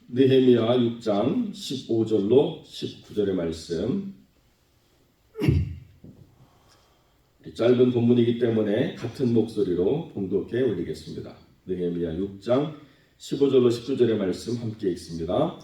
느헤미야 6장 15절로 19절의 말씀. 짧은 본문이기 때문에 같은 목소리로 봉독해 올리겠습니다. 느헤미야 6장 15절로 19절의 말씀 함께 읽습니다.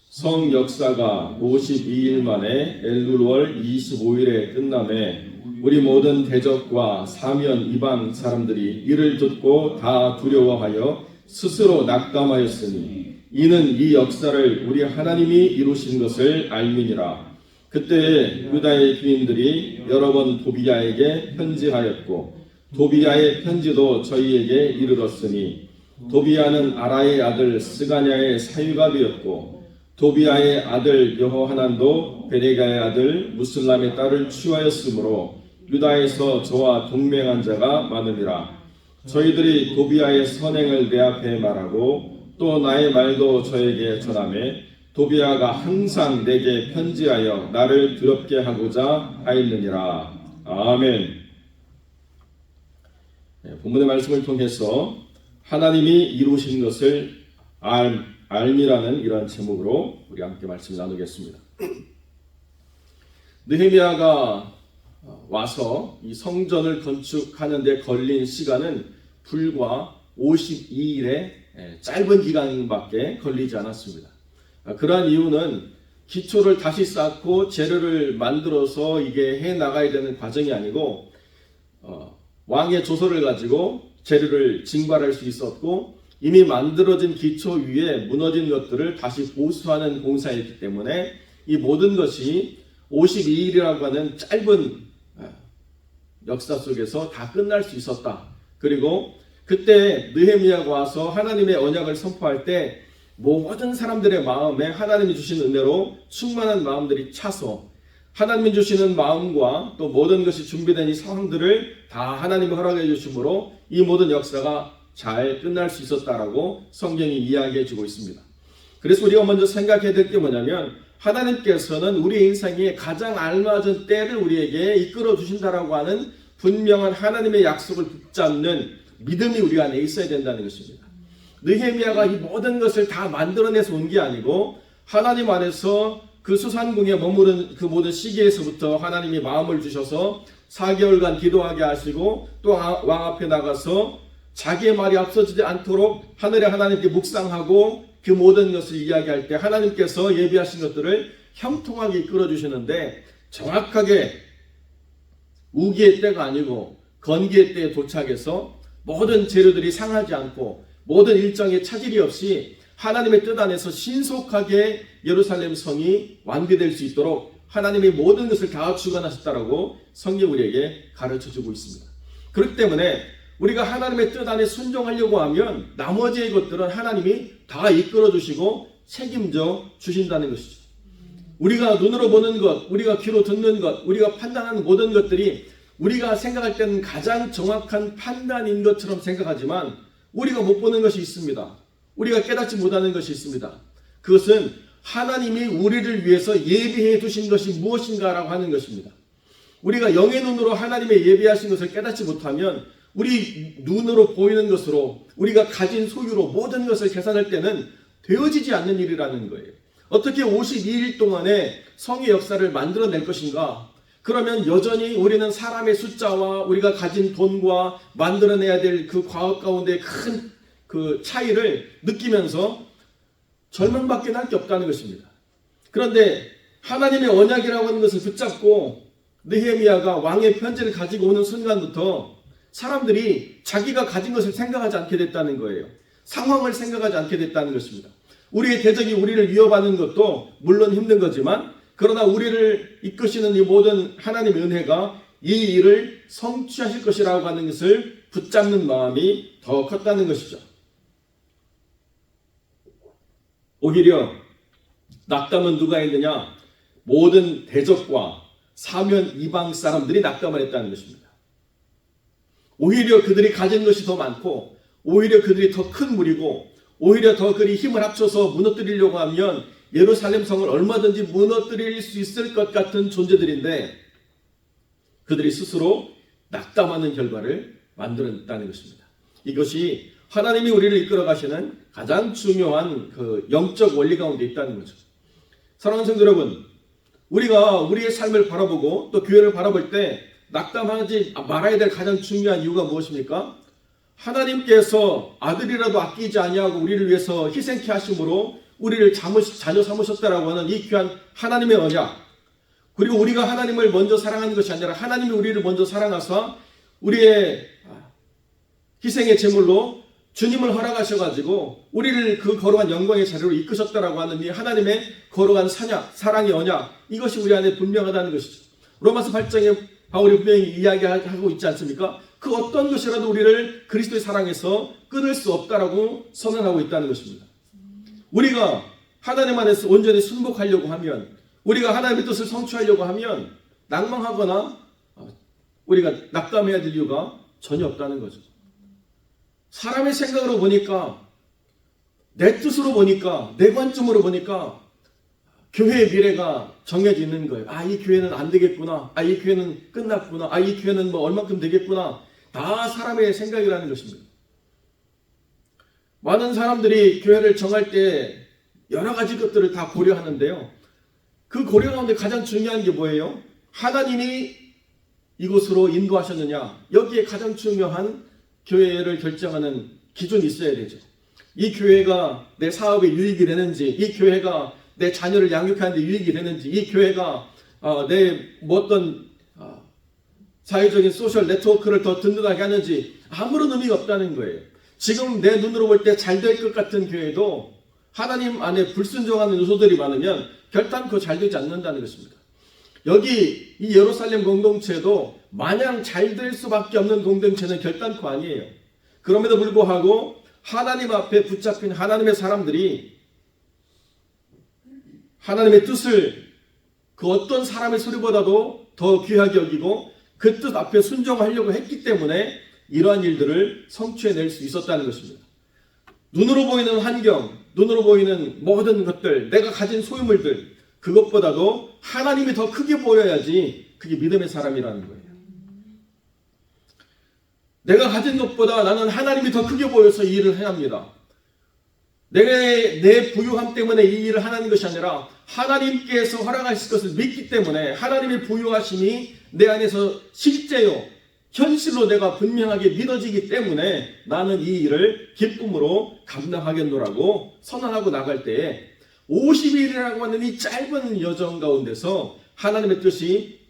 성 역사가 52일 만에 엘룰월 25일에 끝남에 우리 모든 대적과 사면 이방 사람들이 이를 듣고 다 두려워하여 스스로 낙담하였으니 이는 이 역사를 우리 하나님이 이루신 것을 알미니라. 그때 유다의 귀인들이 여러 번 도비야에게 편지하였고 도비야의 편지도 저희에게 이르렀으니 도비야는 아라의 아들 스가냐의 사위가 되었고 도비야의 아들 여호하난도 베레가의 아들 무슬람의 딸을 취하였으므로 유다에서 저와 동맹한 자가 많으니라. 저희들이 도비야의 선행을 내 앞에 말하고 또 나의 말도 저에게 전하매 도비야가 항상 내게 편지하여 나를 두렵게 하고자 하였느니라. 아멘. 본문의 말씀을 통해서 하나님이 이루신 것을 알미라는 이러한 제목으로 우리 함께 말씀을 나누겠습니다. 느헤미야가 와서 이 성전을 건축하는 데 걸린 시간은 불과 52일의 짧은 기간밖에 걸리지 않았습니다. 그러한 이유는 기초를 다시 쌓고 재료를 만들어서 이게 해 나가야 되는 과정이 아니고 왕의 조서를 가지고 재료를 증발할 수 있었고 이미 만들어진 기초 위에 무너진 것들을 다시 보수하는 공사였기 때문에 이 모든 것이 52일이라고 하는 짧은 역사 속에서 다 끝날 수 있었다. 그리고 그때 느헤미야가 와서 하나님의 언약을 선포할 때 모든 사람들의 마음에 하나님이 주신 은혜로 충만한 마음들이 차서 하나님이 주시는 마음과 또 모든 것이 준비된 이 상황들을 다 하나님이 허락해 주심으로 이 모든 역사가 잘 끝날 수 있었다라고 성경이 이야기해 주고 있습니다. 그래서 우리가 먼저 생각해야 될 게 뭐냐면 하나님께서는 우리 인생에 가장 알맞은 때를 우리에게 이끌어 주신다라고 하는 분명한 하나님의 약속을 붙잡는 믿음이 우리 안에 있어야 된다는 것입니다. 느헤미야가 이 모든 것을 다 만들어내서 온 게 아니고 하나님 안에서 그 수산궁에 머무른 그 모든 시기에서부터 하나님이 마음을 주셔서 4개월간 기도하게 하시고 또 왕 앞에 나가서 자기의 말이 앞서지지 않도록 하늘의 하나님께 묵상하고 그 모든 것을 이야기할 때 하나님께서 예비하신 것들을 형통하게 이끌어 주시는데 정확하게 우기의 때가 아니고 건기의 때에 도착해서 모든 재료들이 상하지 않고 모든 일정에 차질이 없이 하나님의 뜻 안에서 신속하게 예루살렘 성이 완비될 수 있도록 하나님이 모든 것을 다 주관하셨다라고 성경 우리에게 가르쳐주고 있습니다. 그렇기 때문에 우리가 하나님의 뜻 안에 순종하려고 하면 나머지의 것들은 하나님이 다 이끌어주시고 책임져 주신다는 것이죠. 우리가 눈으로 보는 것, 우리가 귀로 듣는 것, 우리가 판단하는 모든 것들이 우리가 생각할 때는 가장 정확한 판단인 것처럼 생각하지만 우리가 못 보는 것이 있습니다. 우리가 깨닫지 못하는 것이 있습니다. 그것은 하나님이 우리를 위해서 예비해 두신 것이 무엇인가라고 하는 것입니다. 우리가 영의 눈으로 하나님의 예비하신 것을 깨닫지 못하면 우리 눈으로 보이는 것으로 우리가 가진 소유로 모든 것을 계산할 때는 되어지지 않는 일이라는 거예요. 어떻게 52일 동안에 성의 역사를 만들어낼 것인가? 그러면 여전히 우리는 사람의 숫자와 우리가 가진 돈과 만들어내야 될 그 과업 가운데 큰 그 차이를 느끼면서 절망밖에 날 게 없다는 것입니다. 그런데 하나님의 언약이라고 하는 것을 붙잡고 느헤미야가 왕의 편지를 가지고 오는 순간부터 사람들이 자기가 가진 것을 생각하지 않게 됐다는 거예요. 상황을 생각하지 않게 됐다는 것입니다. 우리의 대적이 우리를 위협하는 것도 물론 힘든 거지만 그러나 우리를 이끄시는 이 모든 하나님의 은혜가 이 일을 성취하실 것이라고 하는 것을 붙잡는 마음이 더 컸다는 것이죠. 오히려 낙담은 누가 했느냐? 모든 대적과 사면 이방 사람들이 낙담을 했다는 것입니다. 오히려 그들이 가진 것이 더 많고 오히려 그들이 더 큰 무리고 오히려 더 그리 힘을 합쳐서 무너뜨리려고 하면 예루살렘 성을 얼마든지 무너뜨릴 수 있을 것 같은 존재들인데 그들이 스스로 낙담하는 결과를 만들었다는 것입니다. 이것이 하나님이 우리를 이끌어 가시는 가장 중요한 그 영적 원리 가운데 있다는 거죠. 사랑하는 성도 여러분, 우리가 우리의 삶을 바라보고 또 교회를 바라볼 때 낙담하지 말아야 될 가장 중요한 이유가 무엇입니까? 하나님께서 아들이라도 아끼지 아니하고 우리를 위해서 희생케 하심으로 우리를 자녀 삼으셨다라고 하는 이 귀한 하나님의 언약, 그리고 우리가 하나님을 먼저 사랑하는 것이 아니라 하나님이 우리를 먼저 사랑하사 우리의 희생의 제물로 주님을 허락하셔가지고 우리를 그 거룩한 영광의 자리로 이끄셨다라고 하는 이 하나님의 거룩한 사랑의 언약, 이것이 우리 안에 분명하다는 것이죠. 로마서 8장에 바울이 분명히 이야기하고 있지 않습니까? 그 어떤 것이라도 우리를 그리스도의 사랑에서 끊을 수 없다라고 선언하고 있다는 것입니다. 우리가 하나님 안에서 온전히 순복하려고 하면, 우리가 하나님의 뜻을 성취하려고 하면 낭망하거나 우리가 낙담해야 될 이유가 전혀 없다는 거죠. 사람의 생각으로 보니까, 내 뜻으로 보니까, 내 관점으로 보니까 교회의 미래가 정해져 있는 거예요. 이 교회는 안 되겠구나. 이 교회는 끝났구나. 이 교회는 뭐 얼마큼 되겠구나. 다 사람의 생각이라는 것입니다. 많은 사람들이 교회를 정할 때 여러 가지 것들을 다 고려하는데요. 그 고려 가운데 가장 중요한 게 뭐예요? 하나님이 이곳으로 인도하셨느냐. 여기에 가장 중요한 교회를 결정하는 기준이 있어야 되죠. 이 교회가 내 사업에 유익이 되는지, 이 교회가 내 자녀를 양육하는 데 유익이 되는지, 이 교회가 내 어떤 사회적인 소셜 네트워크를 더 든든하게 하는지 아무런 의미가 없다는 거예요. 지금 내 눈으로 볼 때 잘 될 것 같은 교회도 하나님 안에 불순종하는 요소들이 많으면 결단코 잘 되지 않는다는 것입니다. 여기 이 예루살렘 공동체도 마냥 잘 될 수밖에 없는 공동체는 결단코 아니에요. 그럼에도 불구하고 하나님 앞에 붙잡힌 하나님의 사람들이 하나님의 뜻을 그 어떤 사람의 소리보다도 더 귀하게 여기고 그 뜻 앞에 순종하려고 했기 때문에 이러한 일들을 성취해낼 수 있었다는 것입니다. 눈으로 보이는 환경, 눈으로 보이는 모든 것들, 내가 가진 소유물들, 그것보다도 하나님이 더 크게 보여야지 그게 믿음의 사람이라는 거예요. 내가 가진 것보다 나는 하나님이 더 크게 보여서 이 일을 해야 합니다. 내 부유함 때문에 이 일을 하는 것이 아니라 하나님께서 허락하실 것을 믿기 때문에 하나님의 부유하심이 내 안에서 실제요, 현실로 내가 분명하게 믿어지기 때문에 나는 이 일을 기쁨으로 감당하겠노라고 선언하고 나갈 때에 50일이라고 하는 이 짧은 여정 가운데서 하나님의 뜻이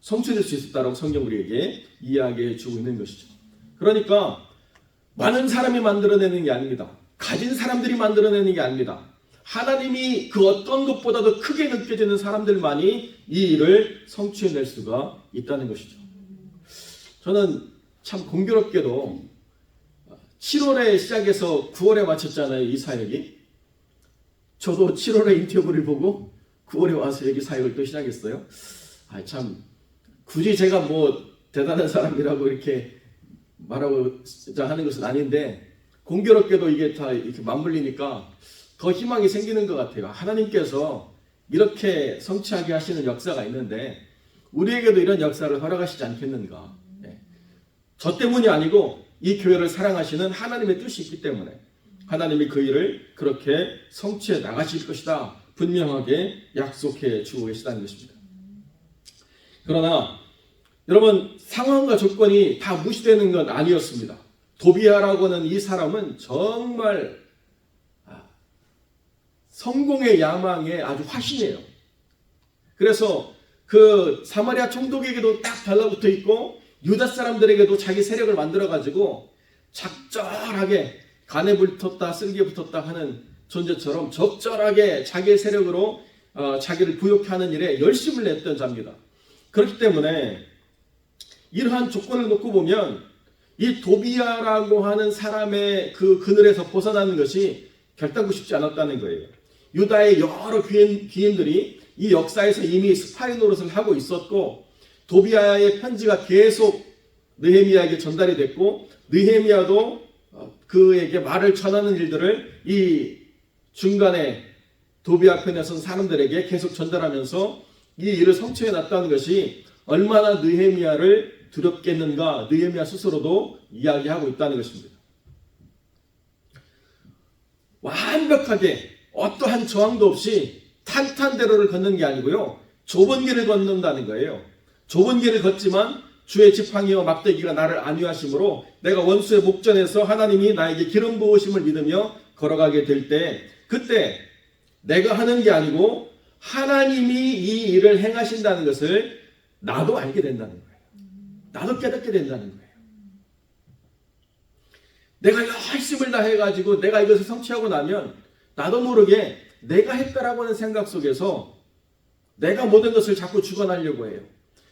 성취될 수 있었다라고 성경 우리에게 이야기해 주고 있는 것이죠. 그러니까 많은 사람이 만들어내는 게 아닙니다. 가진 사람들이 만들어내는 게 아닙니다. 하나님이 그 어떤 것보다도 크게 느껴지는 사람들만이 이 일을 성취해낼 수가 있다는 것이죠. 저는 참 공교롭게도 7월에 시작해서 9월에 마쳤잖아요, 이 사역이. 저도 7월에 인터뷰를 보고 9월에 와서 여기 사역을 또 시작했어요. 참 굳이 제가 뭐 대단한 사람이라고 이렇게 말하고자 하는 것은 아닌데, 공교롭게도 이게 다 이렇게 맞물리니까 더 희망이 생기는 것 같아요. 하나님께서 이렇게 성취하게 하시는 역사가 있는데 우리에게도 이런 역사를 허락하시지 않겠는가. 저 때문이 아니고 이 교회를 사랑하시는 하나님의 뜻이 있기 때문에 하나님이 그 일을 그렇게 성취해 나가실 것이다 분명하게 약속해 주고 계시다는 것입니다. 그러나 여러분, 상황과 조건이 다 무시되는 건 아니었습니다. 도비아라고 하는 이 사람은 정말 성공의 야망에 아주 화신이에요. 그래서 그 사마리아 총독에게도 딱 달라붙어 있고 유다 사람들에게도 자기 세력을 만들어가지고 적절하게 간에 붙었다 쓸개에 붙었다 하는 존재처럼 적절하게 자기의 세력으로 자기를 부욕해 하는 일에 열심을 냈던 자입니다. 그렇기 때문에 이러한 조건을 놓고 보면 이 도비아라고 하는 사람의 그 그늘에서 벗어나는 것이 결단코 쉽지 않았다는 거예요. 유다의 여러 귀인들이 이 역사에서 이미 스파이 노릇을 하고 있었고, 도비아의 편지가 계속 느헤미야에게 전달이 됐고, 느헤미야도 그에게 말을 전하는 일들을 이 중간에 도비아 편에 선 사람들에게 계속 전달하면서 이 일을 성취해 놨다는 것이 얼마나 느헤미야를 두렵겠는가, 느헤미야 스스로도 이야기하고 있다는 것입니다. 완벽하게 어떠한 저항도 없이 탄탄대로를 걷는 게 아니고요. 좁은 길을 걷는다는 거예요. 좁은 길을 걷지만 주의 지팡이와 막대기가 나를 안위하심으로 내가 원수의 목전에서 하나님이 나에게 기름 부으심을 믿으며 걸어가게 될 때, 그때 내가 하는 게 아니고 하나님이 이 일을 행하신다는 것을 나도 알게 된다는 거예요. 나도 깨닫게 된다는 거예요. 내가 열심을 다해가지고 내가 이것을 성취하고 나면 나도 모르게 내가 했다라고 하는 생각 속에서 내가 모든 것을 자꾸 주관하려고 해요.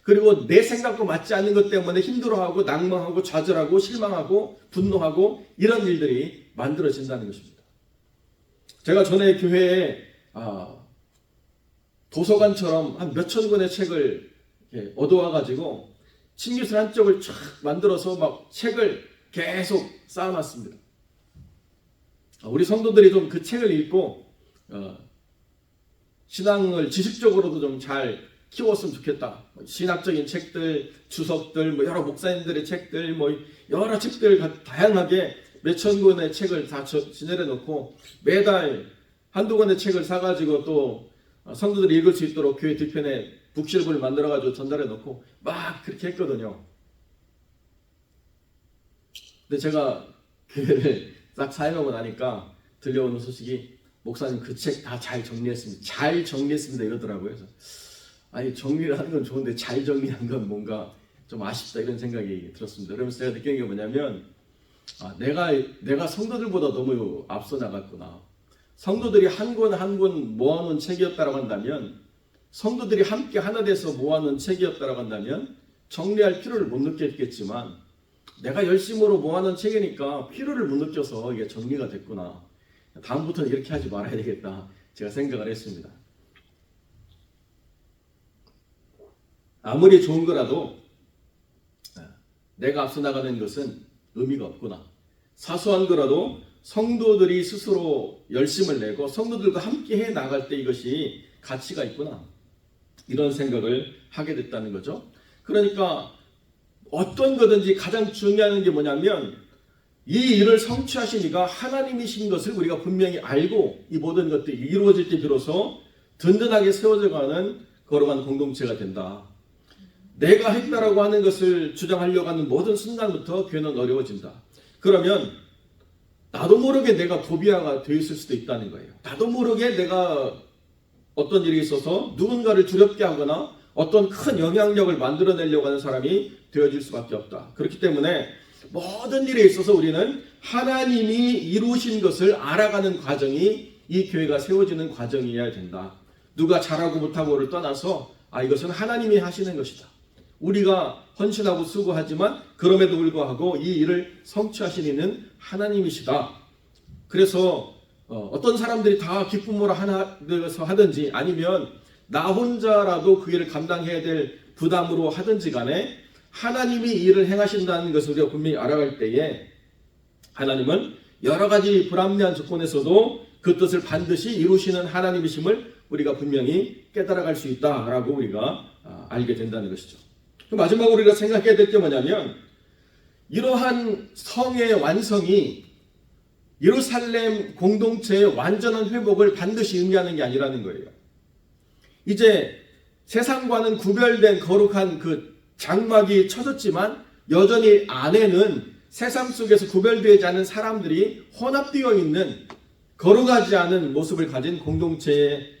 그리고 내 생각과 맞지 않는 것 때문에 힘들어하고 낭망하고 좌절하고 실망하고 분노하고 이런 일들이 만들어진다는 것입니다. 제가 전에 교회에 도서관처럼 한 몇천 권의 책을 얻어와가지고 침기술 한쪽을 쫙 만들어서 막 책을 계속 쌓아놨습니다. 우리 성도들이 좀 그 책을 읽고 신앙을 지식적으로도 좀 잘 키웠으면 좋겠다. 신학적인 책들, 주석들, 여러 목사님들의 책들, 여러 책들 다양하게 몇천 권의 책을 다 진열해 놓고 매달 한두 권의 책을 사가지고 또 성도들이 읽을 수 있도록 교회 뒤편에 북실부를 만들어가지고 전달해 놓고 막 그렇게 했거든요. 근데 제가 교회를 싹 사임하고 나니까 들려오는 소식이 목사님 그 책 다 잘 정리했습니다. 잘 정리했습니다 이러더라고요. 그래서 아니 정리를 하는 건 좋은데 잘 정리한 건 뭔가 좀 아쉽다 이런 생각이 들었습니다. 그러면서 제가 느낀 게 뭐냐면 내가 성도들보다 너무 앞서 나갔구나. 성도들이 한 권 한 권 모아놓은 책이었다고 한다면, 성도들이 함께 하나 돼서 모아놓은 책이었다고 한다면 정리할 필요를 못 느꼈겠지만 내가 열심으로 모아놓은 책이니까 필요를 못 느껴서 이게 정리가 됐구나. 다음부터는 이렇게 하지 말아야 되겠다 제가 생각을 했습니다. 아무리 좋은 거라도 내가 앞서 나가는 것은 의미가 없구나. 사소한 거라도 성도들이 스스로 열심을 내고 성도들과 함께 해 나갈 때 이것이 가치가 있구나. 이런 생각을 하게 됐다는 거죠. 그러니까 어떤 거든지 가장 중요한 게 뭐냐면 이 일을 성취하신 이가 하나님이신 것을 우리가 분명히 알고 이 모든 것들이 이루어질 때 비로소 든든하게 세워져가는 걸어가는 공동체가 된다. 내가 했다라고 하는 것을 주장하려고 하는 모든 순간부터 교회는 어려워진다. 그러면 나도 모르게 내가 도비아가 되어 있을 수도 있다는 거예요. 나도 모르게 내가 어떤 일이 있어서 누군가를 두렵게 하거나 어떤 큰 영향력을 만들어내려고 하는 사람이 되어질 수밖에 없다. 그렇기 때문에 모든 일에 있어서 우리는 하나님이 이루신 것을 알아가는 과정이 이 교회가 세워지는 과정이어야 된다. 누가 잘하고 못하고를 떠나서 이것은 하나님이 하시는 것이다. 우리가 헌신하고 수고하지만 그럼에도 불구하고 이 일을 성취하신 이는 하나님이시다. 그래서 어떤 사람들이 다 기쁨으로 하나서 하든지 아니면 나 혼자라도 그 일을 감당해야 될 부담으로 하든지 간에 하나님이 이 일을 행하신다는 것을 우리가 분명히 알아갈 때에 하나님은 여러 가지 불합리한 조건에서도 그 뜻을 반드시 이루시는 하나님이심을 우리가 분명히 깨달아갈 수 있다라고 우리가 알게 된다는 것이죠. 마지막으로 우리가 생각해야 될 게 뭐냐면 이러한 성의 완성이 예루살렘 공동체의 완전한 회복을 반드시 의미하는 게 아니라는 거예요. 이제 세상과는 구별된 거룩한 그 장막이 쳐졌지만 여전히 안에는 세상 속에서 구별되지 않은 사람들이 혼합되어 있는 거룩하지 않은 모습을 가진 공동체의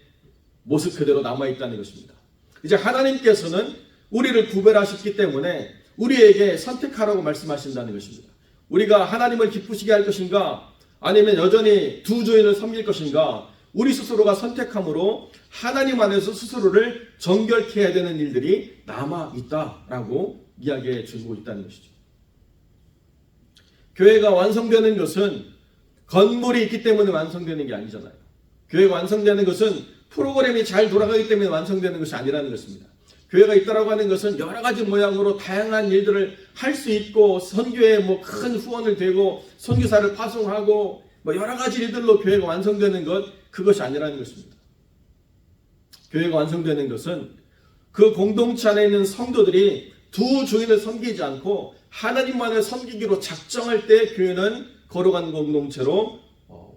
모습 그대로 남아있다는 것입니다. 이제 하나님께서는 우리를 구별하셨기 때문에 우리에게 선택하라고 말씀하신다는 것입니다. 우리가 하나님을 기쁘시게 할 것인가 아니면 여전히 두 주인을 섬길 것인가 우리 스스로가 선택함으로 하나님 안에서 스스로를 정결케 해야 되는 일들이 남아있다라고 이야기해 주고 있다는 것이죠. 교회가 완성되는 것은 건물이 있기 때문에 완성되는 게 아니잖아요. 교회가 완성되는 것은 프로그램이 잘 돌아가기 때문에 완성되는 것이 아니라는 것입니다. 교회가 있다라고 하는 것은 여러 가지 모양으로 다양한 일들을 할 수 있고 선교에 큰 후원을 되고 선교사를 파송하고 여러 가지 일들로 교회가 완성되는 것 그것이 아니라는 것입니다. 교회가 완성되는 것은 그 공동체 안에 있는 성도들이 두 주인을 섬기지 않고 하나님만을 섬기기로 작정할 때 교회는 거룩한 공동체로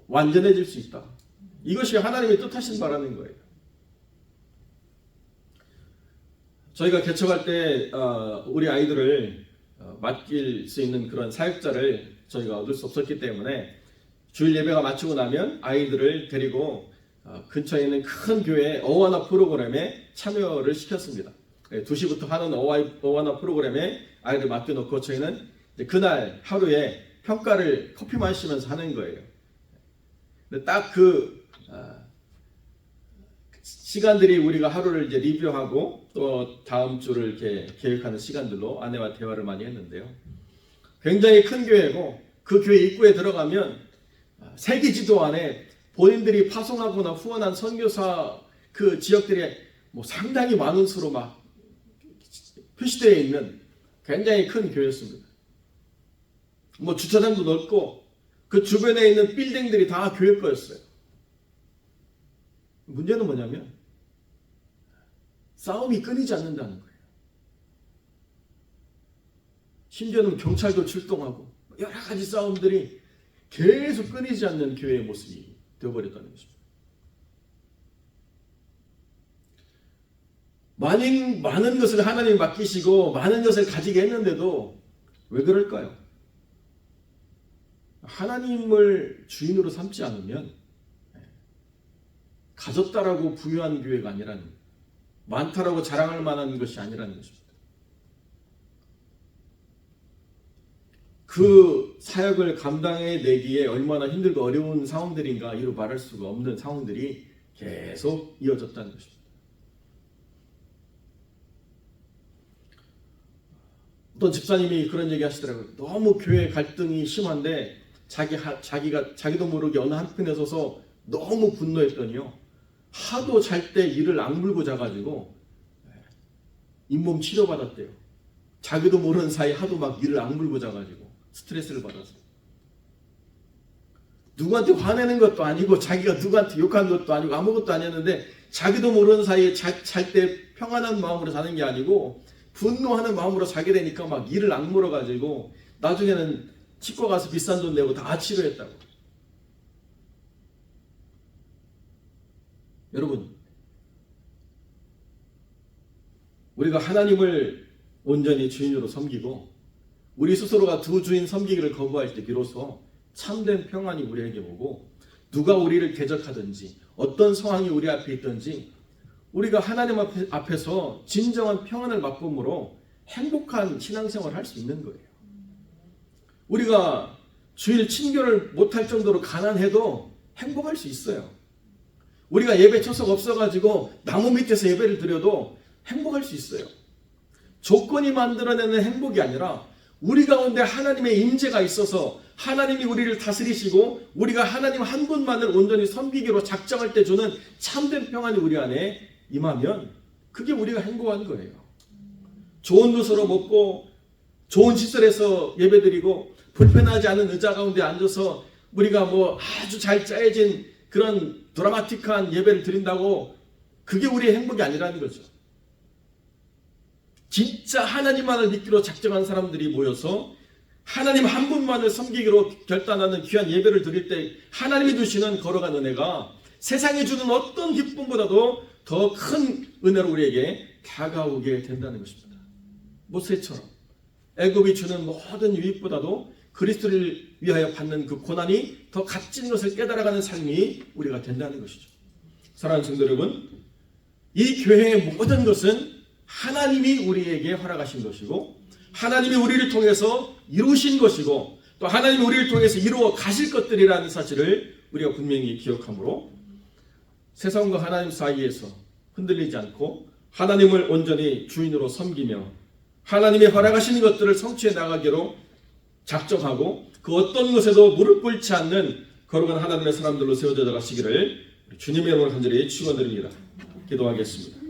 완전해질 수 있다. 이것이 하나님이 뜻하신 바라는 거예요. 저희가 개척할 때 우리 아이들을 맡길 수 있는 그런 사역자를 저희가 얻을 수 없었기 때문에 주일 예배가 마치고 나면 아이들을 데리고 근처에 있는 큰 교회 어워나 프로그램에 참여를 시켰습니다. 2시부터 하는 어워나 프로그램에 아이들 맡겨놓고 저희는 그날 하루에 평가를 커피 마시면서 하는 거예요. 딱 그 시간들이 우리가 하루를 이제 리뷰하고 또 다음 주를 이렇게 계획하는 시간들로 아내와 대화를 많이 했는데요. 굉장히 큰 교회고 그 교회 입구에 들어가면 세기지도 안에 본인들이 파송하거나 후원한 선교사 그 지역들에 뭐 상당히 많은 수로 막 표시되어 있는 굉장히 큰 교회였습니다. 뭐 주차장도 넓고 그 주변에 있는 빌딩들이 다 교회 거였어요. 문제는 뭐냐면 싸움이 끊이지 않는다는 거예요. 심지어는 경찰도 출동하고 여러 가지 싸움들이 계속 끊이지 않는 교회의 모습이 되어버렸다는 것입니다. 많은 것을 하나님이 맡기시고 많은 것을 가지게 했는데도 왜 그럴까요? 하나님을 주인으로 삼지 않으면 가졌다라고 부유한 교회가 아니라는, 많다라고 자랑할 만한 것이 아니라는 것입니다. 그 사역을 감당해내기에 얼마나 힘들고 어려운 상황들인가 이루 말할 수가 없는 상황들이 계속 이어졌다는 것입니다. 어떤 집사님이 그런 얘기 하시더라고요. 너무 교회 갈등이 심한데 자기도 모르게 어느 한편에 서서 너무 분노했더니요, 하도 잘 때 이를 악물고 자가지고 잇몸 치료받았대요. 자기도 모르는 사이 하도 막 이를 악물고 자가지고 스트레스를 받았어요. 누구한테 화내는 것도 아니고 자기가 누구한테 욕한 것도 아니고 아무것도 아니었는데 자기도 모르는 사이에 잘 때 평안한 마음으로 자는 게 아니고 분노하는 마음으로 자게 되니까 막 이를 악물어 가지고 나중에는 치과 가서 비싼 돈 내고 다 치료했다고. 여러분, 우리가 하나님을 온전히 주인으로 섬기고 우리 스스로가 두 주인 섬기기를 거부할 때 비로소 참된 평안이 우리에게 오고, 누가 우리를 대적하든지 어떤 상황이 우리 앞에 있든지 우리가 하나님 앞에서 진정한 평안을 맛봄으로 행복한 신앙생활을 할 수 있는 거예요. 우리가 주일 친교를 못할 정도로 가난해도 행복할 수 있어요. 우리가 예배 초석 없어가지고 나무 밑에서 예배를 드려도 행복할 수 있어요. 조건이 만들어내는 행복이 아니라 우리 가운데 하나님의 임재가 있어서 하나님이 우리를 다스리시고 우리가 하나님 한 분만을 온전히 섬기기로 작정할 때 주는 참된 평안이 우리 안에 임하면 그게 우리가 행복한 거예요. 좋은 것으로 먹고 좋은 시설에서 예배드리고 불편하지 않은 의자 가운데 앉아서 우리가 뭐 아주 잘 짜여진 그런 드라마틱한 예배를 드린다고 그게 우리의 행복이 아니라는 거죠. 진짜 하나님만을 믿기로 작정한 사람들이 모여서 하나님 한 분만을 섬기기로 결단하는 귀한 예배를 드릴 때 하나님이 주시는 거룩한 은혜가 세상이 주는 어떤 기쁨보다도 더 큰 은혜로 우리에게 다가오게 된다는 것입니다. 모세처럼 애굽이 주는 모든 유익보다도 그리스도를 위하여 받는 그 고난이 더 값진 것을 깨달아가는 삶이 우리가 된다는 것이죠. 사랑하는 성도 여러분, 이 교회의 모든 것은 하나님이 우리에게 허락하신 것이고 하나님이 우리를 통해서 이루신 것이고 또 하나님이 우리를 통해서 이루어 가실 것들이라는 사실을 우리가 분명히 기억하므로 세상과 하나님 사이에서 흔들리지 않고 하나님을 온전히 주인으로 섬기며 하나님이 허락하시는 것들을 성취해 나가기로 작정하고 그 어떤 것에도 무릎 꿇지 않는 거룩한 하나님의 사람들로 세워져 가시기를 주님의 이름으로 간절히 축원드립니다. 기도하겠습니다.